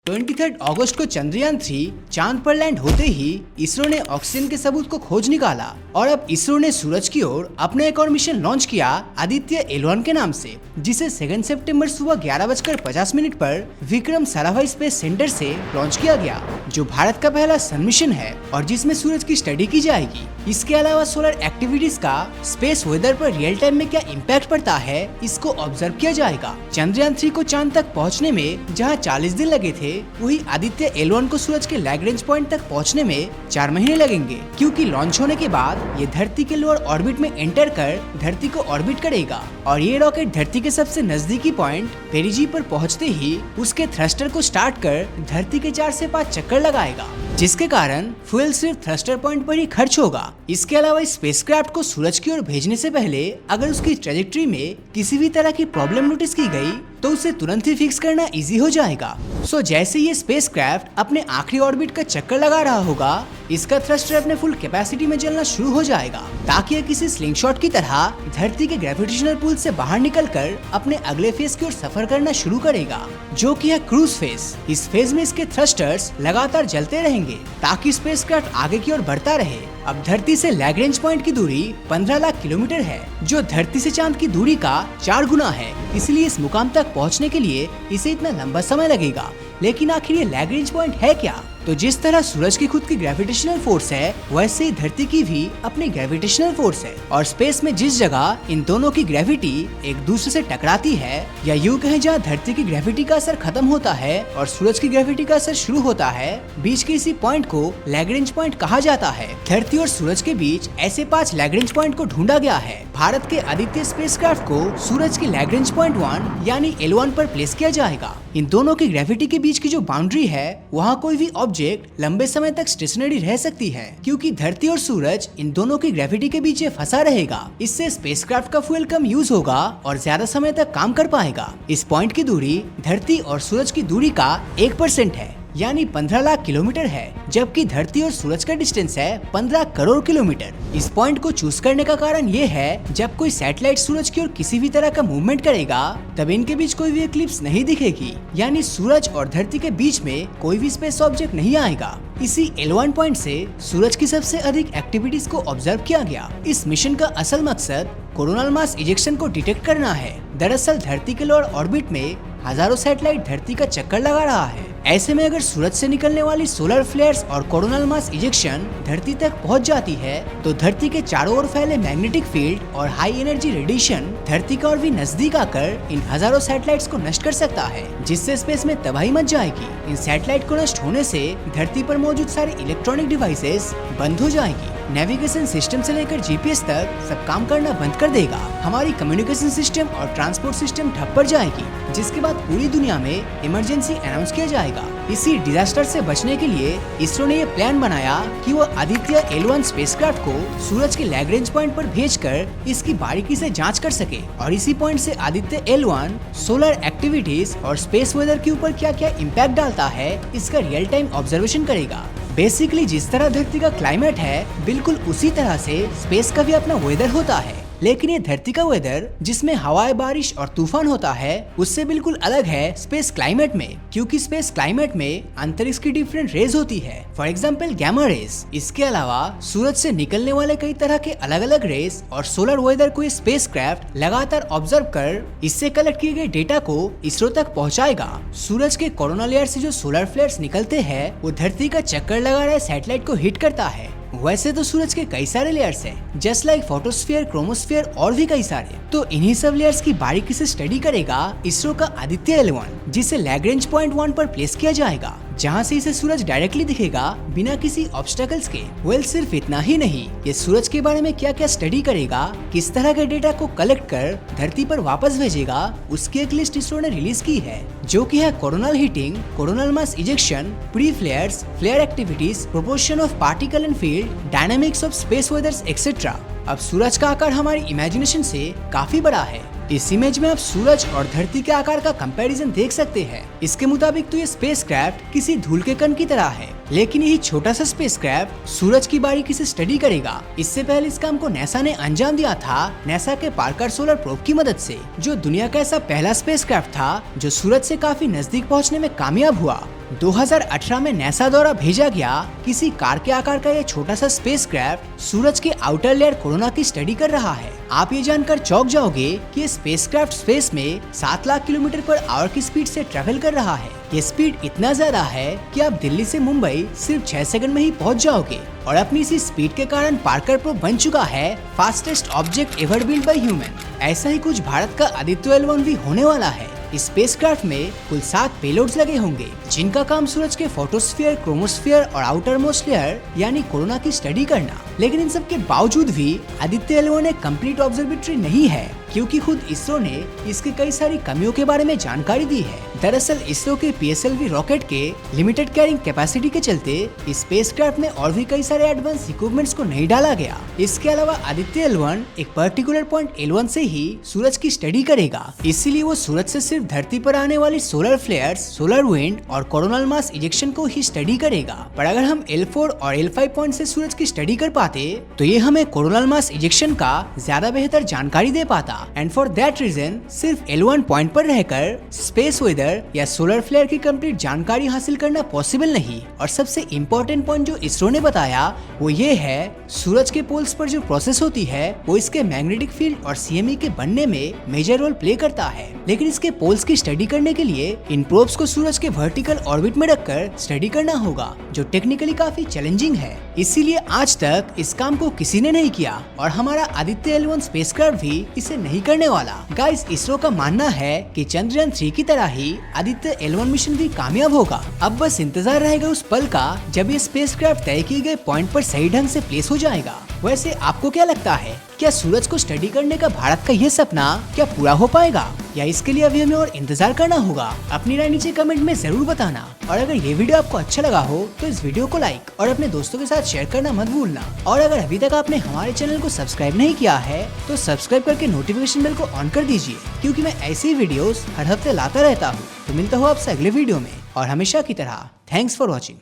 23 अगस्त को चंद्रयान-3 चांद पर लैंड होते ही इसरो ने ऑक्सीजन के सबूत को खोज निकाला और अब इसरो ने सूरज की ओर अपना एक और मिशन लॉन्च किया आदित्य L1 के नाम से, जिसे 2 सितंबर सुबह 11:50 पर विक्रम साराभाई स्पेस सेंटर से लॉन्च किया गया, जो भारत का पहला सन मिशन है और जिसमें सूरज की स्टडी की जाएगी। इसके अलावा सोलर एक्टिविटीज का स्पेस वेदर पर रियल टाइम में क्या इम्पैक्ट पड़ता है, इसको ऑब्जर्व किया जाएगा। चंद्रयान-3 को चांद तक पहुंचने में जहां 40 दिन लगे थे, वही आदित्य L1 को सूरज के लैग्रेंज पॉइंट तक पहुंचने में 4 महीने लगेंगे, क्योंकि लॉन्च होने के बाद ये धरती के लोअर ऑर्बिट में एंटर कर धरती को ऑर्बिट करेगा और ये रॉकेट धरती के सबसे नजदीकी पॉइंट पेरिजी पर पहुंचते ही उसके थ्रस्टर को स्टार्ट कर धरती के 4 से 5 चक्कर लगाएगा, जिसके कारण फ्यूल सिर्फ थ्रस्टर पॉइंट पर ही खर्च होगा। इसके अलावा इस स्पेसक्राफ्ट को सूरज की ओर भेजने से पहले अगर उसकी ट्रेजेक्टरी में किसी भी तरह की प्रॉब्लम नोटिस की गई तो उसे तुरंत ही फिक्स करना इजी हो जाएगा। सो जैसे ये स्पेसक्राफ्ट अपने आखिरी ऑर्बिट का चक्कर लगा रहा होगा, इसका थ्रस्टर अपने फुल कैपेसिटी में चलना शुरू हो जाएगा, ताकि यह किसी स्लिंगशॉट की तरह धरती के ग्रेविटेशनल पुल से बाहर निकलकर अपने अगले फेज की ओर सफर करना शुरू करेगा, जो कि है क्रूज फेज। इस फेज में इसके थ्रस्टर्स लगातार जलते रहेंगे ताकि स्पेसक्राफ्ट आगे की ओर बढ़ता रहे। अब धरती से लैग्रेंज पॉइंट की दूरी 15 लाख किलोमीटर है, जो धरती से चांद की दूरी का 4 गुना है। इसलिए इस मुकाम तक पहुंचने के लिए इसे इतना लंबा समय लगेगा। लेकिन आखिर ये लैग्रेंज पॉइंट है क्या? तो जिस तरह सूरज की खुद की ग्रेविटेशनल फोर्स है, वैसे ही धरती की भी अपनी ग्रेविटेशनल फोर्स है और स्पेस में जिस जगह इन दोनों की ग्रेविटी एक दूसरे से टकराती है, या यूं कहें जहाँ धरती की ग्रेविटी का असर खत्म होता है और सूरज की ग्रेविटी का असर शुरू होता है, बीच के इसी पॉइंट को लैग्रेंज पॉइंट कहा जाता है। धरती और सूरज के बीच ऐसे 5 लैग्रेंज पॉइंट को ढूंढा गया है। भारत के आदित्य स्पेसक्राफ्ट को सूरज के लैग्रेंज पॉइंट 1 यानी L1 पर प्लेस किया जाएगा। इन दोनों की ग्रेविटी के बीच की जो बाउंड्री है, वहाँ कोई भी ऑब्जेक्ट लंबे समय तक स्टेशनरी रह सकती है, क्योंकि धरती और सूरज इन दोनों की ग्रेविटी के बीच फंसा रहेगा। इससे स्पेसक्राफ्ट का फ्यूल कम यूज होगा और ज्यादा समय तक काम कर पाएगा। इस पॉइंट की दूरी धरती और सूरज की दूरी का 1% है, यानी 15 लाख किलोमीटर है, जबकि धरती और सूरज का डिस्टेंस है 15 करोड़ किलोमीटर। इस पॉइंट को चूज करने का कारण ये है, जब कोई सैटेलाइट सूरज की ओर किसी भी तरह का मूवमेंट करेगा, तब इनके बीच कोई भी एक्लिप्स नहीं दिखेगी, यानी सूरज और धरती के बीच में कोई भी स्पेस ऑब्जेक्ट नहीं आएगा। इसी L1 पॉइंट से सूरज की सबसे अधिक एक्टिविटीज को ऑब्जर्व किया गया। इस मिशन का असल मकसद कोरोनल मास इजेक्शन को डिटेक्ट करना है। दरअसल धरती के लोअर ऑर्बिट में हजारों सैटेलाइट धरती का चक्कर लगा रहा है। ऐसे में अगर सूरज से निकलने वाली सोलर फ्लेयर्स और कोरोनल मास इजेक्शन धरती तक पहुंच जाती है, तो धरती के चारों ओर फैले मैग्नेटिक फील्ड और हाई एनर्जी रेडिएशन धरती का और भी नजदीक आकर इन हजारों सैटेलाइट्स को नष्ट कर सकता है, जिससे स्पेस में तबाही मच जाएगी। इन सैटेलाइट को नष्ट होने से धरती पर मौजूद सारे इलेक्ट्रॉनिक डिवाइसेस बंद हो जाएगी। नेविगेशन सिस्टम से लेकर GPS तक सब काम करना बंद कर देगा। हमारी कम्युनिकेशन सिस्टम और ट्रांसपोर्ट सिस्टम ठप पड़ जाएगी, जिसके बाद पूरी दुनिया में इमरजेंसी अनाउंस किया जाएगा। इसी डिजास्टर से बचने के लिए इसरो ने ये प्लान बनाया कि वो आदित्य L1 स्पेसक्राफ्ट को सूरज के लैग्रेंज पॉइंट पर भेजकर इसकी बारीकी से जांच कर सके और इसी पॉइंट से आदित्य L1 सोलर एक्टिविटीज और स्पेस वेदर के ऊपर क्या क्या इम्पैक्ट डालता है, इसका रियल टाइम ऑब्जर्वेशन करेगा। बेसिकली जिस तरह धरती का क्लाइमेट है, बिल्कुल उसी तरह से स्पेस का भी अपना वेदर होता है। लेकिन ये धरती का वेदर जिसमें हवाएं, बारिश और तूफान होता है, उससे बिल्कुल अलग है स्पेस क्लाइमेट में, क्योंकि स्पेस क्लाइमेट में अंतरिक्ष की डिफरेंट रेज होती है। For example gamma rays. इसके अलावा सूरज से निकलने वाले कई तरह के अलग अलग रेज और सोलर वेदर को स्पेसक्राफ्ट लगातार ऑब्जर्व कर इससे कलेक्ट किए गए डेटा को इसरो तक पहुँचाएगा। सूरज के कोरोना लेयर से जो सोलर फ्लेयर्स निकलते हैं, वो धरती का चक्कर लगा रहे सैटेलाइट को हिट करता है। वैसे तो सूरज के कई सारे लेयर्स हैं, जस्ट लाइक फोटोस्फीयर, क्रोमोस्फीयर और भी कई सारे। तो इन्हीं सब लेयर्स की बारीकी से स्टडी करेगा इसरो का आदित्य L1, जिसे लैग्रेंज पॉइंट 1 पर प्लेस किया जाएगा, जहां से इसे सूरज डायरेक्टली दिखेगा बिना किसी ऑब्स्टेकल्स के। वेल, सिर्फ इतना ही नहीं, ये सूरज के बारे में क्या क्या स्टडी करेगा, किस तरह के डेटा को कलेक्ट कर धरती पर वापस भेजेगा, उसकी एक लिस्ट इसरो ने रिलीज की है, जो कि है coronal heating, coronal mass ejection, pre flares, flare activities, proportion of particle and field, dynamics of space weathers etcetera. अब सूरज का आकार हमारी इमेजिनेशन से काफी बड़ा है। इस इमेज में आप सूरज और धरती के आकार का कंपैरिजन देख सकते हैं। इसके मुताबिक तो ये स्पेसक्राफ्ट किसी धूल के कण की तरह है, लेकिन यही छोटा सा स्पेसक्राफ्ट सूरज की बारीकी से स्टडी करेगा। इससे पहले इस काम को नासा ने अंजाम दिया था, नासा के पार्कर सोलर प्रोब की मदद से, जो दुनिया का ऐसा पहला स्पेसक्राफ्ट था जो सूरज से काफी नजदीक पहुंचने में कामयाब हुआ। 2018 में नासा द्वारा भेजा गया किसी कार के आकार का यह छोटा सा स्पेसक्राफ्ट सूरज के आउटर लेयर कोरोना की स्टडी कर रहा है। आप ये जानकर चौंक जाओगे कि ये स्पेसक्राफ्ट स्पेस में 7 लाख किलोमीटर पर आवर की स्पीड से ट्रेवल कर रहा है। ये स्पीड इतना ज्यादा है कि आप दिल्ली से मुंबई सिर्फ 6 सेकंड में ही पहुंच जाओगे और अपनी इसी स्पीड के कारण पार्कर प्रो बन चुका है fastest object ever build by human. ऐसा ही कुछ भारत का आदित्य L1 भी होने वाला है। इस स्पेसक्राफ्ट में कुल 7 पेलोड्स लगे होंगे जिनका काम सूरज के फोटोस्फीयर, क्रोमोस्फीयर और आउटर मोस्ट लेयर यानी कोरोना की स्टडी करना। लेकिन इन सब के बावजूद भी आदित्य L1 एक कंप्लीट ऑब्जर्वेटरी नहीं है, क्योंकि खुद इसरो ने इसकी कई सारी कमियों के बारे में जानकारी दी है। दरअसल इसरो के PSLV रॉकेट के लिमिटेड कैरिंग कैपेसिटी के चलते इस स्पेसक्राफ्ट में और भी कई सारे एडवांस इक्विपमेंट्स को नहीं डाला गया। इसके अलावा आदित्य L1 एक पर्टिकुलर पॉइंट L1 से ही सूरज की स्टडी करेगा, इसीलिए वो सूरज से सिर्फ धरती पर आने वाली सोलर फ्लेयर्स, सोलर विंड और कोरोनल मास इजेक्शन को ही स्टडी करेगा। पर अगर हम L4 और L5 पॉइंट से सूरज की स्टडी कर पाते तो ये हमें कोरोनल मास इजेक्शन का ज्यादा बेहतर जानकारी दे पाता। एंड फॉर दैट रीजन सिर्फ L1 पॉइंट पर रहकर स्पेस वेदर या सोलर फ्लेयर की कंप्लीट जानकारी हासिल करना पॉसिबल नहीं। और सबसे इम्पोर्टेंट पॉइंट जो इसरो ने बताया वो ये है, सूरज के पोल्स पर जो प्रोसेस होती है वो इसके मैग्नेटिक फील्ड और CME के बनने में मेजर रोल प्ले करता है। लेकिन इसके पोल्स की स्टडी करने के लिए इन प्रोब्स को सूरज के वर्टिकल ऑर्बिट में रखकर स्टडी करना होगा, जो टेक्निकली काफी चैलेंजिंग है। इसीलिए आज तक इस काम को किसी ने नहीं किया और हमारा आदित्य L1 स्पेसक्राफ्ट भी इसे नहीं करने वाला। गाइस, इसरो का मानना है कि चंद्रयान 3 की तरह ही आदित्य L1 मिशन भी कामयाब होगा। अब बस इंतजार रहेगा उस पल का जब ये स्पेसक्राफ्ट तय किए गए पॉइंट पर सही ढंग से प्लेस हो जाएगा। वैसे आपको क्या लगता है, क्या सूरज को स्टडी करने का भारत का ये सपना क्या पूरा हो पाएगा, या इसके लिए अभी हमें और इंतजार करना होगा? अपनी राय नीचे कमेंट में जरूर बताना। और अगर ये वीडियो आपको अच्छा लगा हो तो इस वीडियो को लाइक और अपने दोस्तों के साथ शेयर करना मत भूलना। और अगर अभी तक आपने हमारे चैनल को सब्सक्राइब नहीं किया है तो सब्सक्राइब करके नोटिफिकेशन बेल को ऑन कर दीजिए, क्योंकि मैं ऐसी वीडियोस हर हफ्ते लाता रहता हूँ। तो मिलता हूँ आपसे अगले वीडियो में, और हमेशा की तरह थैंक्स फॉर वॉचिंग।